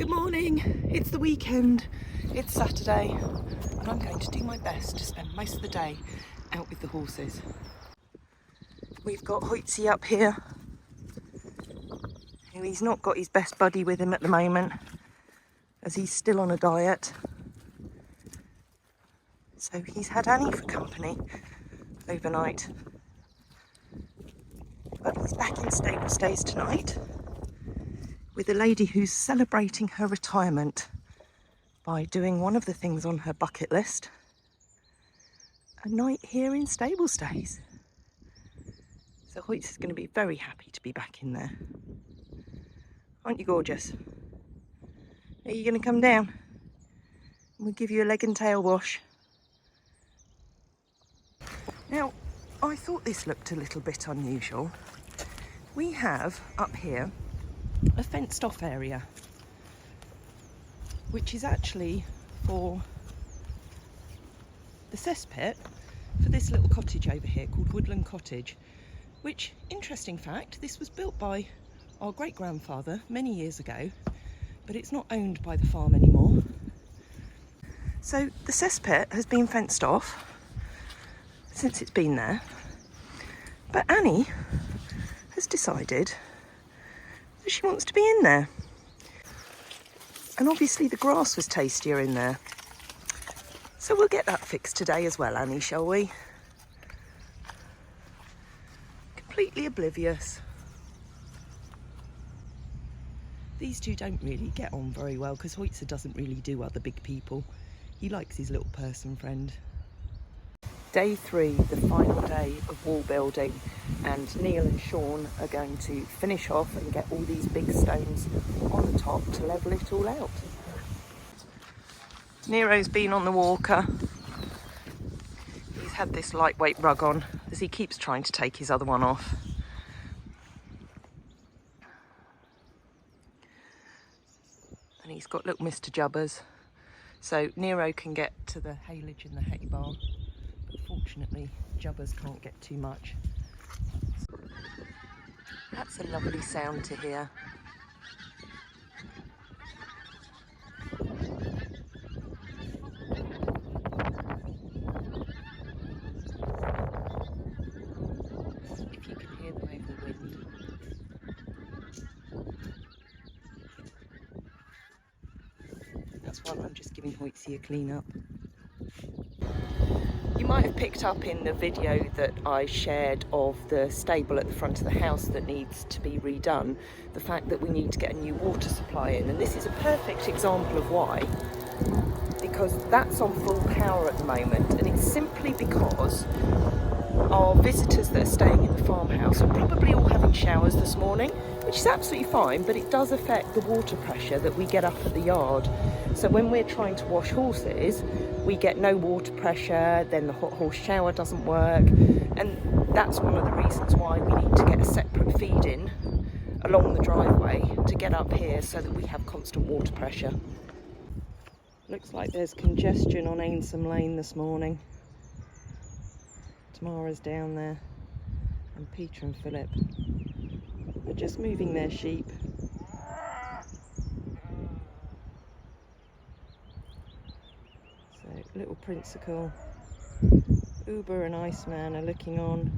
Good morning, it's the weekend, it's Saturday, and I'm going to do my best to spend most of the day out with the horses. We've got Hoytsy up here, who he's not got his best buddy with him at the moment, as he's still on a diet. So he's had Annie for company overnight. But he's back in stable stays tonight with a lady who's celebrating her retirement by doing one of the things on her bucket list, a night here in stable stays. So Hoyt's is going to be very happy to be back in there. Aren't you gorgeous? Are you going to come down? We'll give you a leg and tail wash. Now, I thought this looked a little bit unusual. We have up here a fenced off area, which is actually for the cesspit for this little cottage over here called Woodland Cottage, which, interesting fact, this was built by our great-grandfather many years ago, but it's not owned by the farm anymore. So the cesspit has been fenced off since it's been there, but Annie has decided that she wants to be in there. And obviously the grass was tastier in there. So we'll get that fixed today as well, Annie, shall we? Completely oblivious. These two don't really get on very well because Hoytzer doesn't really do other big people. He likes his little person friend. Day 3, the final day of wall building, and Neil and Sean are going to finish off and get all these big stones on the top to level it all out. Nero's been on the walker. He's had this lightweight rug on as he keeps trying to take his other one off. And he's got little Mr. Jubbers, so Nero can get to the haylage in the hay bar. Fortunately, Jubbers can't get too much. That's a lovely sound to hear. If you can hear them over the wind. That's why I'm just giving Hoytsy a clean up. You might have picked up in the video that I shared of the stable at the front of the house that needs to be redone, the fact that we need to get a new water supply in, and this is a perfect example of why, because that's on full power at the moment, and it's simply because our visitors that are staying in the farmhouse are probably all having showers this morning, which is absolutely fine, but it does affect the water pressure that we get up at the yard. So when we're trying to wash horses, we get no water pressure, then the hot horse shower doesn't work, and that's one of the reasons why we need to get a separate feed in along the driveway to get up here so that we have constant water pressure. Looks like there's congestion on Ainsome Lane this morning. Tamara's down there, and Peter and Philip are just moving their sheep. So little Princicle, Uber and Iceman are looking on,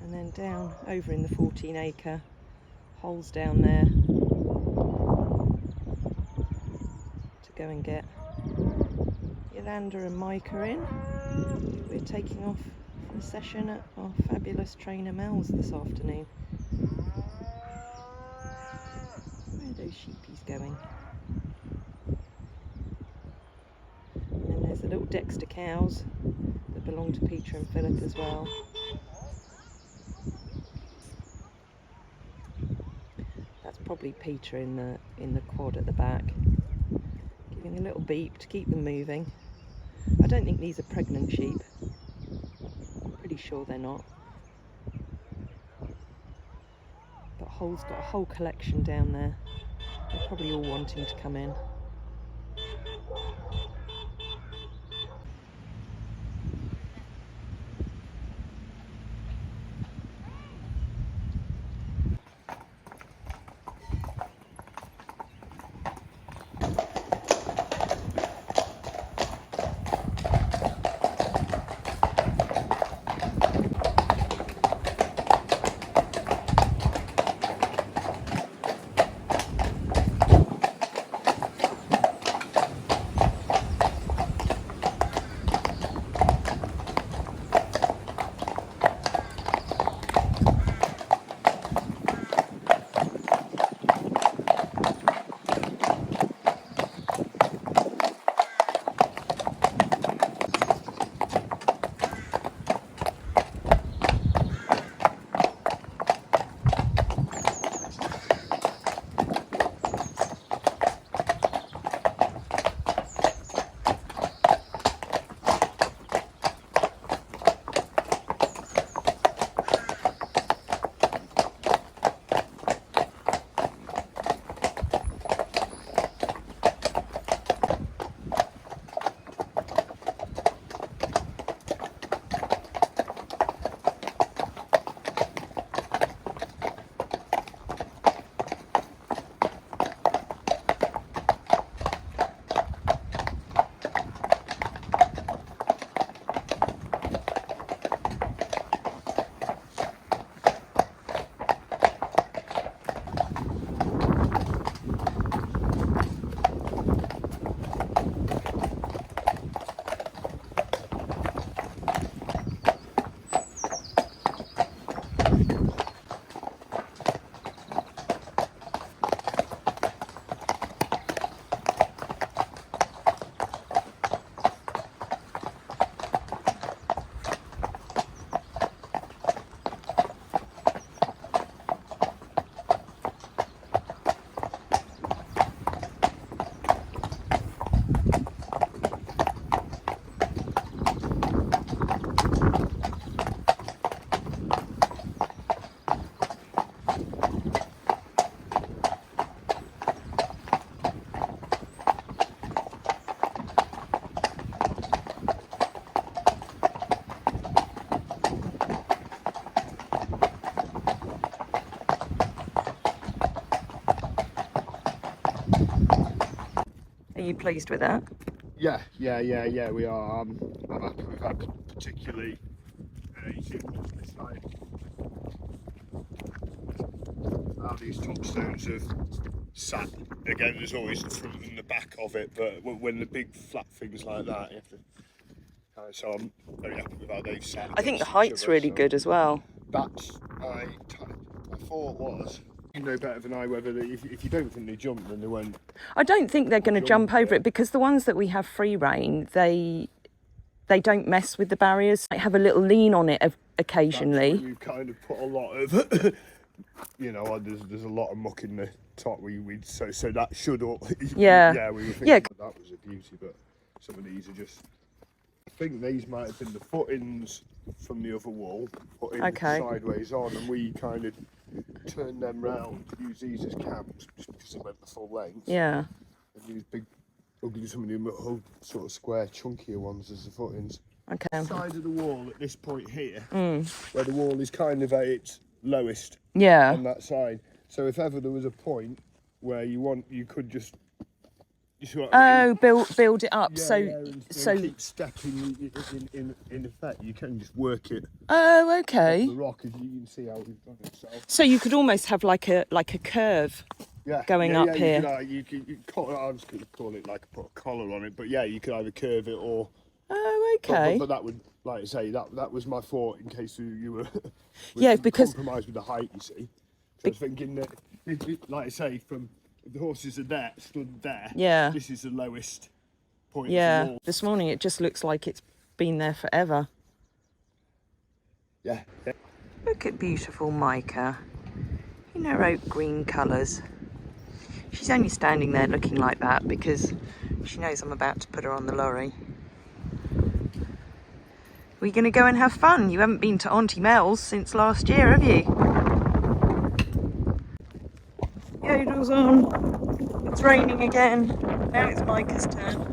and then down over in the 14 acre, holes down there to go and get Yolanda and Micah in. We're taking off for a session at our fabulous trainer Mel's this afternoon. Where are those sheepies going? And then there's the little Dexter cows that belong to Peter and Philip as well. That's probably Peter in the quad at the back, giving a little beep to keep them moving. I don't think these are pregnant sheep. I'm pretty sure they're not. But Hull's got a whole collection down there. They're probably all wanting to come in. Are you pleased with that? Yeah, we are. I'm happy with that, particularly you see on this side how these tombstones have sat. Again, there's always the front and the back of it, but when the big flat things like that, you have to. So I'm very happy with how they've sat. I think the height's really good as well. That's my thought was. You know better than I whether if you don't think they jump, then they won't. I don't think they're going to jump over it, because the ones that we have free rein, they don't mess with the barriers. They have a little lean on it occasionally. We've kind of put a lot of, there's a lot of muck in the top. So that should all. Yeah. We were thinking that was a beauty, but some of these are just. I think these might have been the footings from the other wall, put in sideways on, and we kind of turned them round, use these as cams just because they went the full length. Yeah. And use big, ugly, some of the sort of square, chunkier ones as the footings. Okay. The side of the wall at this point here, where the wall is kind of at its lowest. Yeah. On that side. So if ever there was a point where you could just. Build it up. So keep stepping in effect. You can just work it. Oh, okay. The rock, as you can see how we've done it. So you could almost have like a curve. Going up here. You could, I was going to call it like put a collar on it, but yeah, you could either curve it or. Oh, okay. But that would, like I say, that was my thought in case you were. Because compromised with the height. You see, so I was thinking that, like I say, from. The horses are stood there. Yeah. This is the lowest point. Yeah. Of the wall. This morning it just looks like it's been there forever. Yeah. Look at beautiful Micah in her oak green colours. She's only standing there looking like that because she knows I'm about to put her on the lorry. We're going to go and have fun. You haven't been to Auntie Mel's since last year, have you? Yodel's on. It's raining again. Now it's Micah's turn.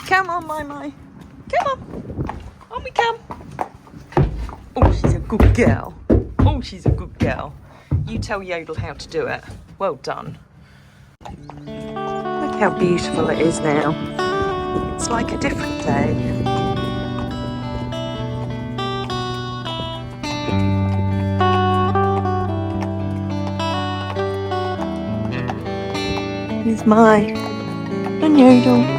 Come on, my. Come on. On we come. Oh, she's a good girl. Oh, she's a good girl. You tell Yodel how to do it. Well done. Look how beautiful it is now. It's like a different day. Here's my and Yodel.